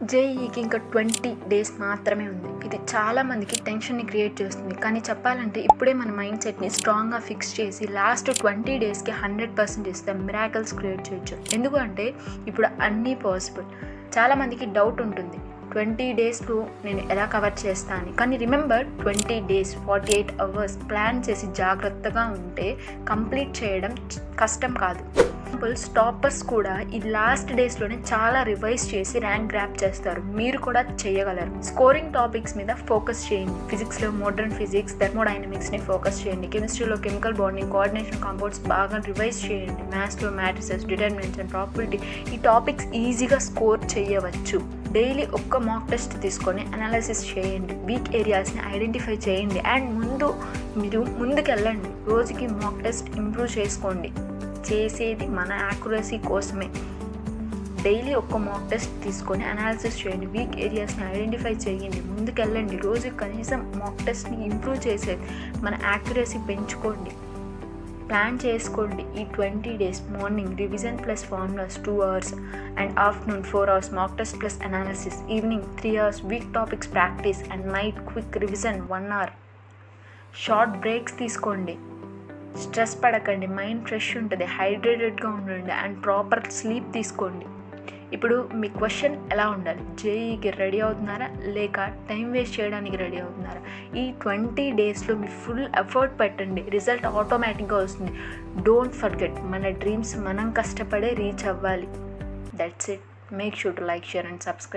జేఈకి ఇంకా 20 డేస్ మాత్రమే ఉంది. ఇది చాలామందికి టెన్షన్ని క్రియేట్ చేస్తుంది. కానీ చెప్పాలంటే ఇప్పుడే మన మైండ్ సెట్ని స్ట్రాంగ్గా ఫిక్స్ చేసి లాస్ట్ 20 డేస్కి 100% ఇస్తే మిరాకిల్స్ క్రియేట్ చేయొచ్చు. ఎందుకు అంటే ఇప్పుడు అన్నీ పాసిబుల్. చాలామందికి డౌట్ ఉంటుంది, 20 డేస్లో నేను ఎలా కవర్ చేస్తాను అని. కానీ రిమెంబర్, 20 డేస్ 48 అవర్స్ ప్లాన్ చేసి జాగ్రత్తగా ఉంటే కంప్లీట్ చేయడం కష్టం కాదు. టాపర్స్ కూడా ఈ లాస్ట్ డేస్లోనే చాలా రివైజ్ చేసి ర్యాంక్ గ్రాప్ చేస్తారు. మీరు కూడా చేయగలరు. స్కోరింగ్ టాపిక్స్ మీద ఫోకస్ చేయండి. ఫిజిక్స్లో మోడర్న్ ఫిజిక్స్, థర్మోడైనమిక్స్ని ఫోకస్ చేయండి. కెమిస్ట్రీలో కెమికల్ బాండింగ్, కోఆర్డినేషన్, కాంపౌండ్స్ బాగా రివైజ్ చేయండి. మ్యాథ్స్లో మ్యాట్రిసెస్, డిటర్మినెంట్స్ అండ్ ప్రాబబిలిటీ, ఈ టాపిక్స్ ఈజీగా స్కోర్ చేయవచ్చు. డైలీ ఒక్క మాక్ టెస్ట్ తీసుకొని అనాలిసిస్ చేయండి. వీక్ ఏరియాస్ని ఐడెంటిఫై చేయండి అండ్ మీరు ముందుకెళ్ళండి. రోజుకి మాక్ టెస్ట్ ఇంప్రూవ్ చేసుకోండి. చేసేది మన యాక్యురసీ కోసమే. డైలీ ఒక్క మాక్ టెస్ట్ తీసుకొని అనాలిసిస్ చేయండి. వీక్ ఏరియాస్ని ఐడెంటిఫై చేయండి. ముందుకెళ్ళండి. రోజు కనీసం మాక్ టెస్ట్ని ఇంప్రూవ్ చేసేది మన యాక్యురసీ పెంచుకోండి. ప్లాన్ చేసుకోండి. ఈ 20 days morning revision plus formulas 2 hours and afternoon 4 hours mock test plus analysis, evening 3 hours weak topics practice and night quick revision 1 hour. Short breaks తీసుకోండి. స్ట్రెస్ పడకండి. మైండ్ ఫ్రెష్ ఉంటుంది. హైడ్రేటెడ్గా ఉండండి అండ్ ప్రాపర్ స్లీప్ తీసుకోండి. ఇప్పుడు మీ question ఎలా ఉండాలి? జేఈకి ready అవుతున్నారా లేక టైం వేస్ట్ చేయడానికి రెడీ అవుతున్నారా? ఈ 20 డేస్లో మీ ఫుల్ ఎఫర్ట్ పెట్టండి. రిజల్ట్ ఆటోమేటిక్గా వస్తుంది. డోంట్ ఫర్గెట్, మన డ్రీమ్స్ మనం కష్టపడే రీచ్ అవ్వాలి. That's it. Make sure to like, share and subscribe.